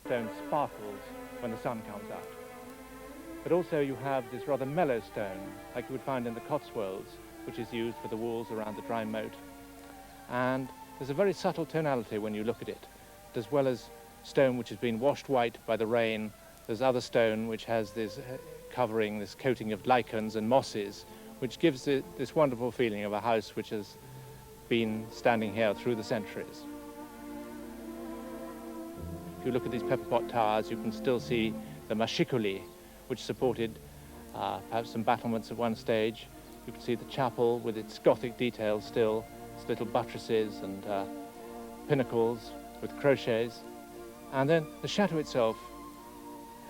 stone sparkles when the sun comes out. But also you have this rather mellow stone, like you would find in the Cotswolds, which is used for the walls around the dry moat. And there's a very subtle tonality when you look at it. As well as stone which has been washed white by the rain, there's other stone which has this covering, this coating of lichens and mosses, which gives it this wonderful feeling of a house which has been standing here through the centuries. If you look at these pepper pot towers, you can still see the machicoli, which supported perhaps some battlements at one stage. You can see the chapel with its Gothic details still, its little buttresses and pinnacles with crochets. And then the chateau itself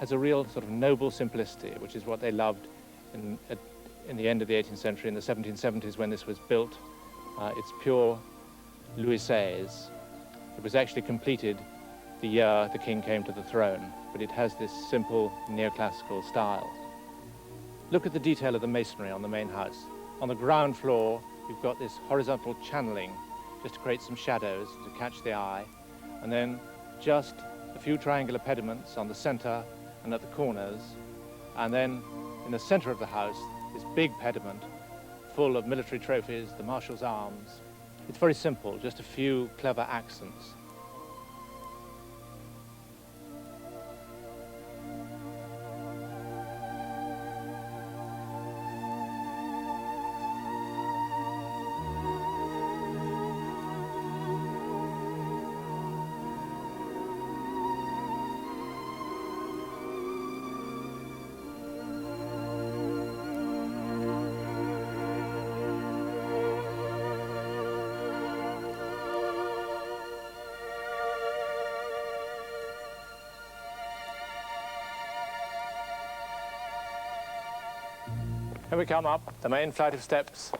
has a real sort of noble simplicity, which is what they loved in the end of the 18th century, in the 1770s when this was built. It's pure Louis XVI. It was actually completed the year the king came to the throne, but it has this simple neoclassical style. Look at the detail of the masonry on the main house. On the ground floor, you've got this horizontal channeling just to create some shadows to catch the eye, and then just a few triangular pediments on the center and at the corners, and then in the center of the house, this big pediment full of military trophies, the marshal's arms. It's very simple, just a few clever accents. Here we come up the main flight of steps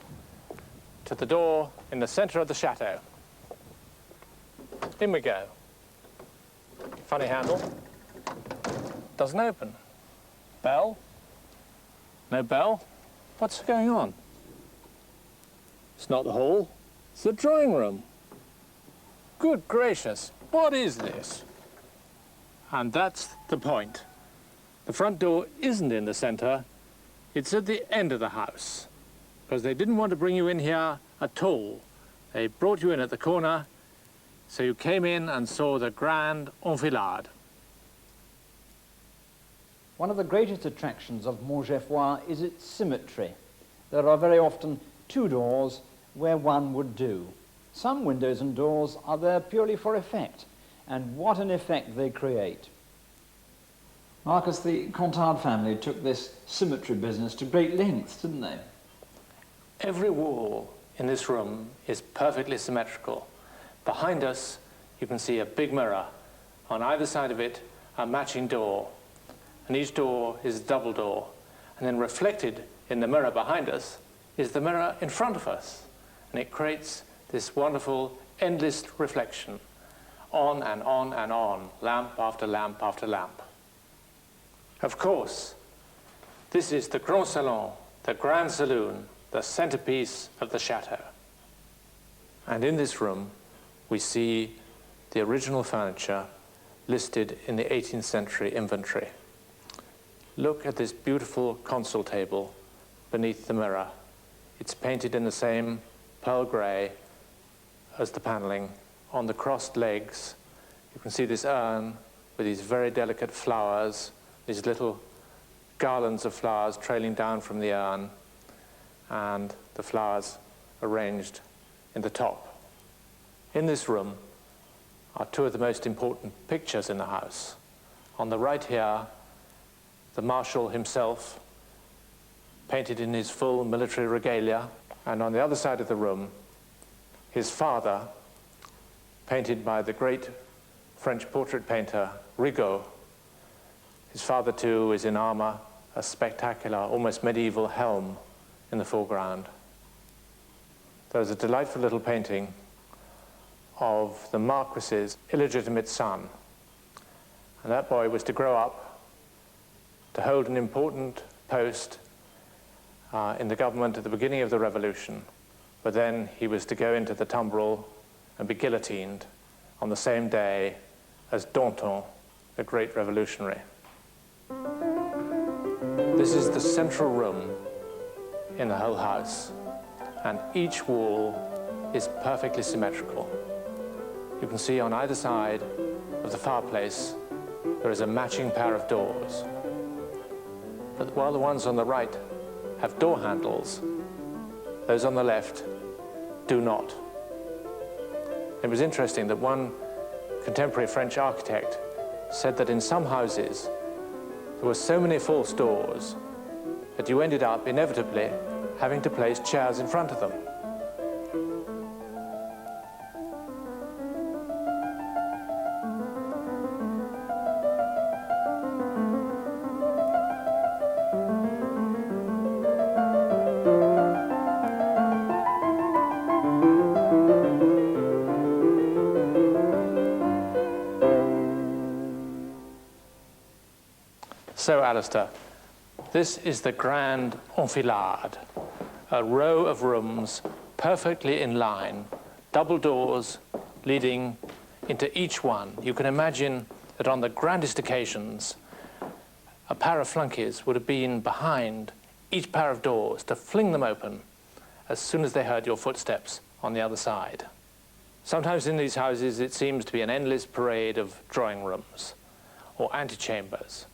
to the door in the center of the chateau. In we go. Funny handle. Doesn't open. Bell? No bell? What's going on? It's not the hall, it's the drawing room. Good gracious, what is this? And that's the point. The front door isn't in the center. It's at the end of the house, because they didn't want to bring you in here at all. They brought you in at the corner, so you came in and saw the grand enfilade. One of the greatest attractions of Montgeoffroy is its symmetry. There are very often two doors where one would do. Some windows and doors are there purely for effect, and what an effect they create. Marcus, the Contard family took this symmetry business to great lengths, didn't they? Every wall in this room is perfectly symmetrical. Behind us, you can see a big mirror. On either side of it, a matching door. And each door is a double door. And then reflected in the mirror behind us is the mirror in front of us. And it creates this wonderful, endless reflection, on and on and on, lamp after lamp after lamp. Of course, this is the Grand Salon, the Grand Saloon, the centerpiece of the chateau. And in this room, we see the original furniture listed in the 18th century inventory. Look at this beautiful console table beneath the mirror. It's painted in the same pearl gray as the paneling. On the crossed legs, you can see this urn with these very delicate flowers, these little garlands of flowers trailing down from the urn, and the flowers arranged in the top. In this room are two of the most important pictures in the house. On the right here, the Marshal himself, painted in his full military regalia, and on the other side of the room, his father, painted by the great French portrait painter Rigaud. His father, too, is in armor, a spectacular, almost medieval helm in the foreground. There's a delightful little painting of the Marquis's illegitimate son. And that boy was to grow up to hold an important post in the government at the beginning of the Revolution, but then he was to go into the tumbril and be guillotined on the same day as Danton, the great revolutionary. This is the central room in the whole house, and each wall is perfectly symmetrical. You can see on either side of the fireplace there is a matching pair of doors. But while the ones on the right have door handles, those on the left do not. It was interesting that one contemporary French architect said that in some houses there were so many false doors that you ended up inevitably having to place chairs in front of them. So, Alistair, this is the grand enfilade, a row of rooms perfectly in line, double doors leading into each one. You can imagine that on the grandest occasions, a pair of flunkies would have been behind each pair of doors to fling them open as soon as they heard your footsteps on the other side. Sometimes in these houses it seems to be an endless parade of drawing rooms or antechambers.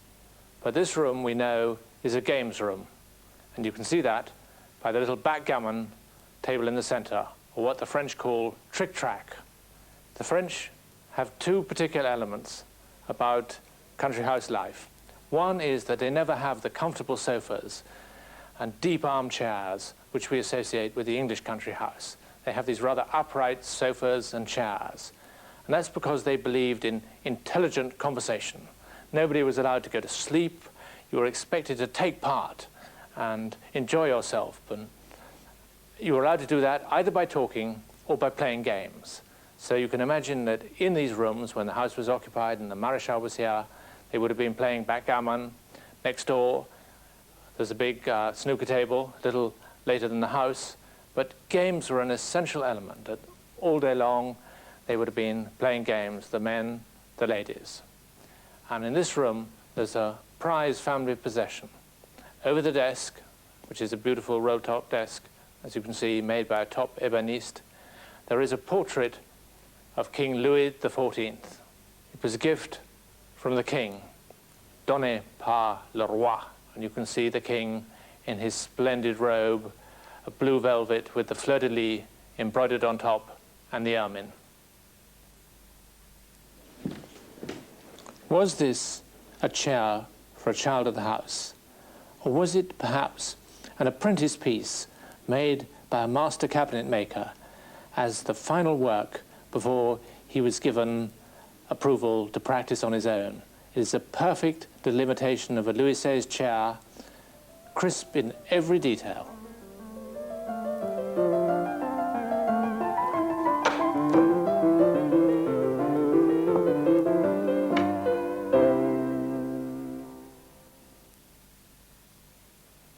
But this room, we know, is a games room. And you can see that by the little backgammon table in the center, or what the French call trick-track. The French have two particular elements about country house life. One is that they never have the comfortable sofas and deep armchairs which we associate with the English country house. They have these rather upright sofas and chairs. And that's because they believed in intelligent conversation. Nobody was allowed to go to sleep. You were expected to take part and enjoy yourself. And you were allowed to do that either by talking or by playing games. So you can imagine that in these rooms, when the house was occupied and the Maréchal was here, they would have been playing backgammon. Next door, there's a big snooker table, a little later than the house. But games were an essential element. That all day long, they would have been playing games, the men, the ladies. And in this room, there's a prized family possession. Over the desk, which is a beautiful roll-top desk, as you can see, made by a top ébéniste, there is a portrait of King Louis XIV. It was a gift from the king, donné par le roi. And you can see the king in his splendid robe, a blue velvet with the fleur-de-lis embroidered on top, and the ermine. Was this a chair for a child of the house? Or was it perhaps an apprentice piece made by a master cabinet maker as the final work before he was given approval to practice on his own? It is a perfect delimitation of a Louis XVI chair, crisp in every detail.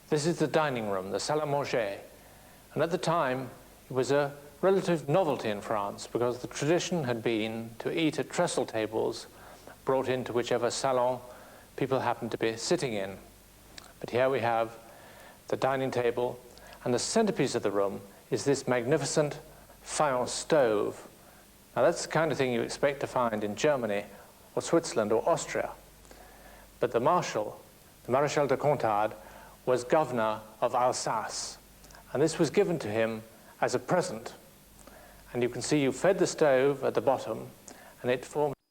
This is the dining room, the salle à manger. And at the time, it was a relative novelty in France because the tradition had been to eat at trestle tables brought into whichever salon people happened to be sitting in. But here we have the dining table, and the centerpiece of the room is this magnificent faience stove. Now that's the kind of thing you expect to find in Germany or Switzerland or Austria. But the Marshal, the Maréchal de Contades, was governor of Alsace, and this was given to him as a present. And you can see you fed the stove at the bottom, and it formed